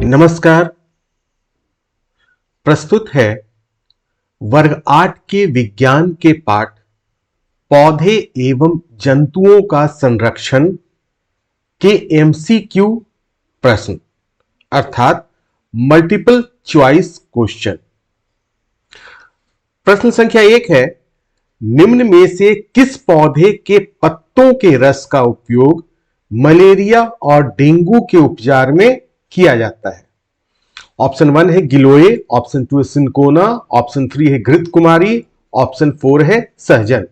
नमस्कार। प्रस्तुत है वर्ग 8 के विज्ञान के पाठ पौधे एवं जंतुओं का संरक्षण के एमसीक्यू प्रश्न अर्थात मल्टीपल चॉइस क्वेश्चन। प्रश्न संख्या 1 है, निम्न में से किस पौधे के पत्तों के रस का उपयोग मलेरिया और डेंगू के उपचार में किया जाता है? ऑप्शन 1 है गिलोय, ऑप्शन 2 है सिनकोना, ऑप्शन 3 है घृत कुमारी, ऑप्शन 4 है सहजन।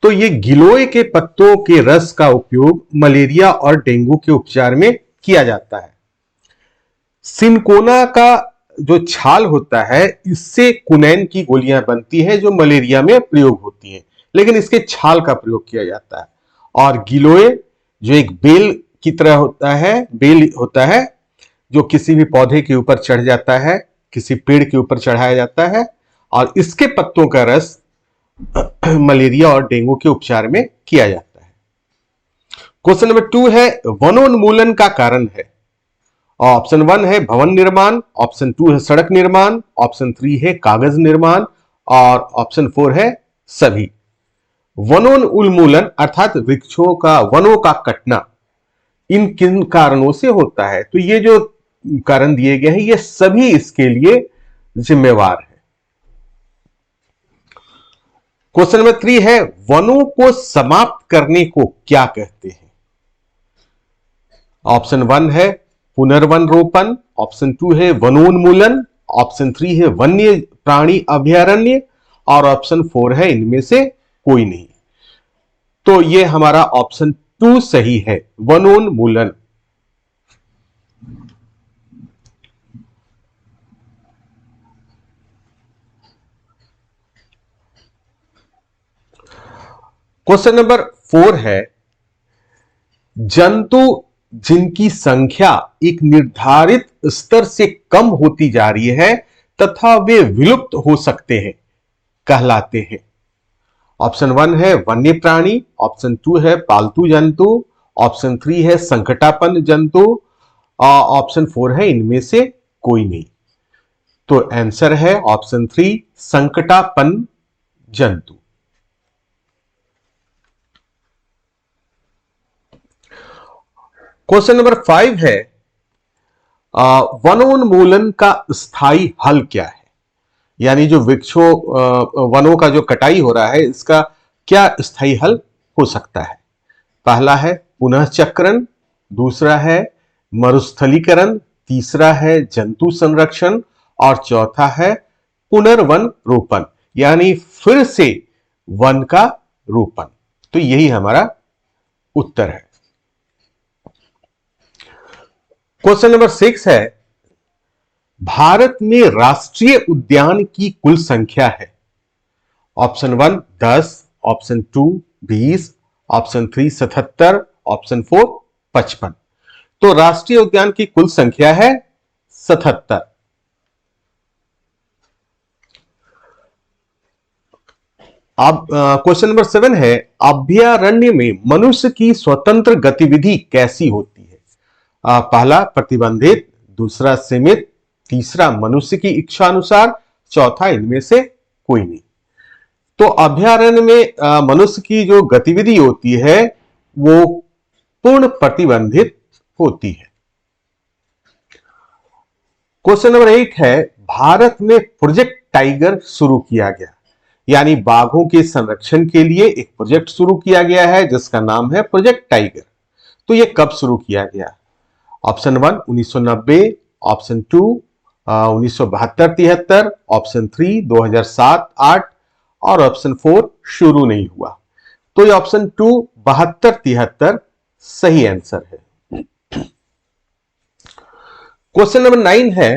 तो ये गिलोय के पत्तों के रस का उपयोग मलेरिया और डेंगू के उपचार में किया जाता है। सिनकोना का जो छाल होता है, इससे कुनैन की गोलियां बनती हैं जो मलेरिया में प्रयोग होती हैं, लेकिन इसके छाल का प्रयोग किया जाता है। और गिलोय जो एक बेल की तरह होता है, बेल होता है जो किसी भी पौधे के ऊपर चढ़ जाता है, किसी पेड़ के ऊपर चढ़ाया जाता है, और इसके पत्तों का रस मलेरिया और डेंगू के उपचार में किया जाता है। क्वेश्चन नंबर 2 है, वनोन्मूलन का कारण है। ऑप्शन 1 है भवन निर्माण, ऑप्शन 2 है सड़क निर्माण, ऑप्शन 3 है कागज निर्माण, और ऑप्शन 4 है सभी। वनोन्मूलन अर्थात वृक्षों का, वनों का कटना इन किन कारणों से होता है? तो ये जो कारण दिए गए हैं, ये सभी इसके लिए जिम्मेवार है। क्वेश्चन नंबर 3 है, वनों को समाप्त करने को क्या कहते हैं? ऑप्शन 1 है पुनर्वन रोपण, ऑप्शन 2 है वनोन्मूलन, ऑप्शन 3 है वन्य प्राणी अभयारण्य, और ऑप्शन 4 है इनमें से कोई नहीं। तो ये हमारा ऑप्शन 2 सही है, वनोन्मूलन। क्वेश्चन नंबर 4 है, जंतु जिनकी संख्या एक निर्धारित स्तर से कम होती जा रही है तथा वे विलुप्त हो सकते हैं, कहलाते हैं। ऑप्शन 1 है वन्य प्राणी, ऑप्शन 2 है पालतू जंतु, ऑप्शन 3 है संकटापन्न जंतु, ऑप्शन 4 है इनमें से कोई नहीं। तो आंसर है ऑप्शन 3 संकटापन्न जंतु। क्वेश्चन नंबर 5 है, वनोन्मूलन का स्थायी हल क्या है? यानी जो वृक्षों, वनों का जो कटाई हो रहा है, इसका क्या स्थायी हल हो सकता है? पहला है पुनः चक्रण, दूसरा है मरुस्थलीकरण, तीसरा है जंतु संरक्षण, और चौथा है पुनर्वन रोपण, यानी फिर से वन का रोपण। तो यही हमारा उत्तर है। क्वेश्चन नंबर 6 है, भारत में राष्ट्रीय उद्यान की कुल संख्या है। Option 1 10, option 2 20, option 3 77, option 4 55। तो राष्ट्रीय उद्यान की कुल संख्या है 77। अब क्वेश्चन नंबर 7 है, अभयारण्य में मनुष्य की स्वतंत्र गतिविधि कैसी होती है? पहला प्रतिबंधित, दूसरा सीमित, तीसरा मनुष्य की इच्छा अनुसार, चौथा इनमें से कोई नहीं। तो अभयारण्य में मनुष्य की जो गतिविधि होती है वो पूर्ण प्रतिबंधित होती है। क्वेश्चन नंबर 8 है, भारत में प्रोजेक्ट टाइगर शुरू किया गया, यानी बाघों के संरक्षण के लिए एक प्रोजेक्ट शुरू किया गया है जिसका नाम है प्रोजेक्ट टाइगर। तो यह कब शुरू किया गया? ऑप्शन 1 1990, ऑप्शन 2 1972-73, ऑप्शन 3 2007-8, और ऑप्शन 4 शुरू नहीं हुआ। तो ये ऑप्शन 2 72-73 सही आंसर है। क्वेश्चन नंबर 9 है,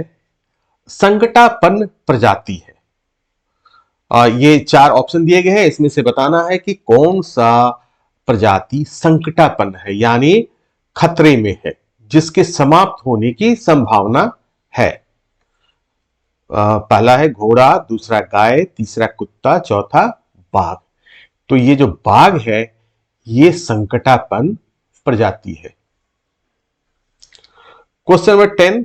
संकटापन्न प्रजाति है। ये 4 ऑप्शन दिए गए हैं, इसमें से बताना है कि कौन सा प्रजाति संकटापन्न है, यानी खतरे में है, जिसके समाप्त होने की संभावना है। पहला है घोड़ा, दूसरा गाय, तीसरा कुत्ता, चौथा बाघ। तो ये जो बाघ है ये संकटापन्न प्रजाति है। क्वेश्चन नंबर 10,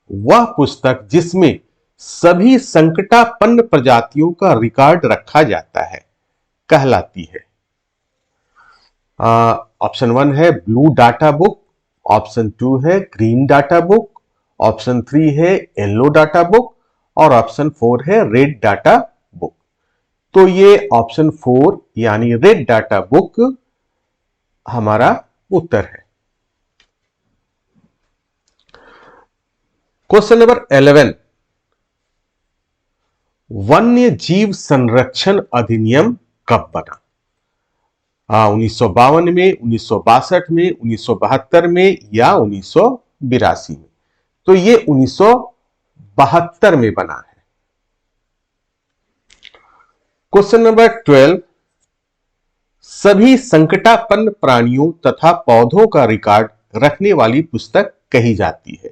वह पुस्तक जिसमें सभी संकटापन्न प्रजातियों का रिकॉर्ड रखा जाता है कहलाती है? ऑप्शन 1 है ब्लू डाटा बुक, ऑप्शन 2 है ग्रीन डाटा बुक, ऑप्शन 3 है येलो डाटा बुक और ऑप्शन 4 है रेड डाटा बुक। तो ये ऑप्शन 4 यानी रेड डाटा बुक हमारा उत्तर है। क्वेश्चन नंबर 11, वन्य जीव संरक्षण अधिनियम कब बना? 1952 में, 1962 में, 1972 में या 1982 में? तो ये 1972 में बना है। क्वेश्चन नंबर 12, सभी संकटापन्न प्राणियों तथा पौधों का रिकॉर्ड रखने वाली पुस्तक कही जाती है?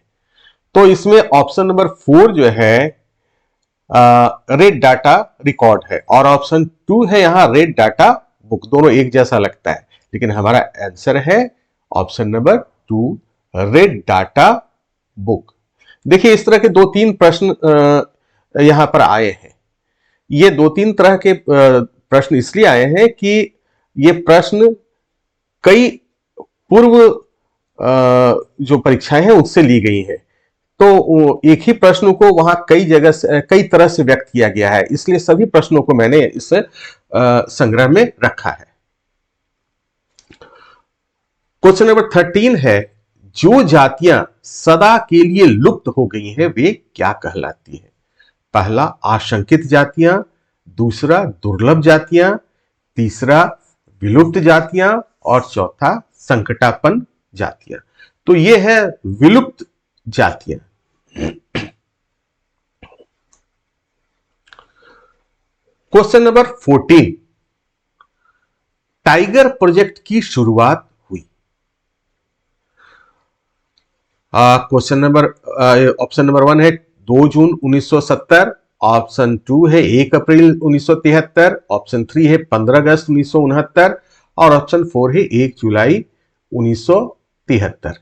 तो इसमें ऑप्शन नंबर 4 जो है रेड डाटा रिकॉर्ड है और ऑप्शन 2 है यहां रेड डाटा बुक। दोनों एक जैसा लगता है, लेकिन हमारा आंसर है option number 2 red data book. देखिए, इस तरह के 2-3 प्रश्न यहां पर आए हैं। ये 2-3 तरह के प्रश्न इसलिए आए हैं कि ये प्रश्न कई पूर्व जो परीक्षाएं हैं उससे ली गई हैं। तो एक ही प्रश्न को वहां कई जगह से, कई तरह से व्यक्त किया गया है, इसलिए सभी प्रश्नों को मैंने इस संग्रह में रखा है। क्वेश्चन नंबर 13 है, जो जातियां सदा के लिए लुप्त हो गई हैं वे क्या कहलाती हैं? पहला आशंकित जातियां, दूसरा दुर्लभ जातियां, तीसरा विलुप्त जातियां और चौथा संकटापन्न जातियां। तो ये है विलुप्त जातियां। क्वेश्चन नंबर 14, टाइगर प्रोजेक्ट की शुरुआत हुई? क्वेश्चन नंबर ऑप्शन नंबर 1 है 2 जून 1970, ऑप्शन 2 है 1 अप्रैल 1973, ऑप्शन 3 है 15 अगस्त 1969 और ऑप्शन 4 है 1 जुलाई 1973।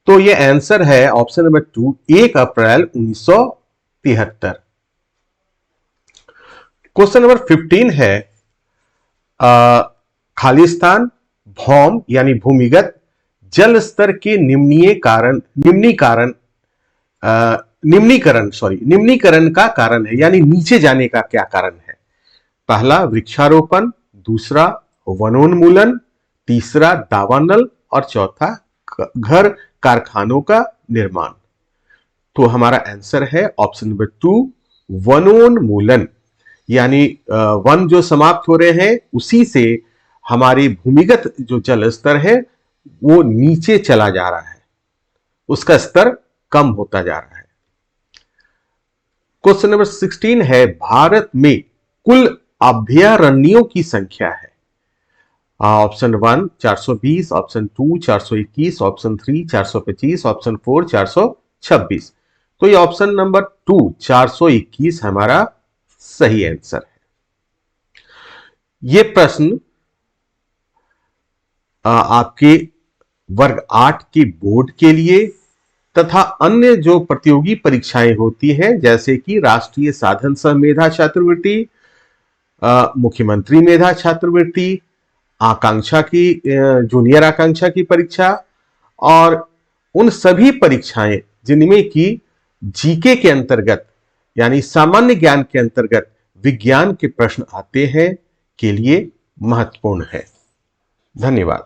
तो ये आंसर है ऑप्शन नंबर 2 1 अप्रैल 1973। क्वेश्चन नंबर 15 है, खालिस्तान भौम यानी भूमिगत जल स्तर के निम्नीकरण का कारण है, यानी नीचे जाने का क्या कारण है? पहला वृक्षारोपण, दूसरा वनोन्मूलन, तीसरा दावानल और चौथा घर कारखानों का निर्माण। तो हमारा आंसर है ऑप्शन नंबर 2 वनोन्मूलन, यानी वन जो समाप्त हो रहे हैं उसी से हमारी भूमिगत जो जल स्तर है वो नीचे चला जा रहा है, उसका स्तर कम होता जा रहा है। क्वेश्चन नंबर 16 है, भारत में कुल अभयारण्यों की संख्या है? Option 1 420, option 2 421, option 3 425, option 4 426। तो ये ऑप्शन नंबर 2 421 हमारा सही आंसर है। यह प्रश्न आपके वर्ग 8 के बोर्ड के लिए तथा अन्य जो प्रतियोगी परीक्षाएं होती हैं, जैसे कि राष्ट्रीय साधन सह मेधा छात्रवृत्ति, मुख्यमंत्री मेधा छात्रवृत्ति, आकांक्षा की जूनियर आकांक्षा की परीक्षा और उन सभी परीक्षाएं जिनमें कि जीके के अंतर्गत यानी सामान्य ज्ञान के अंतर्गत विज्ञान के प्रश्न आते हैं के लिए महत्वपूर्ण है। धन्यवाद।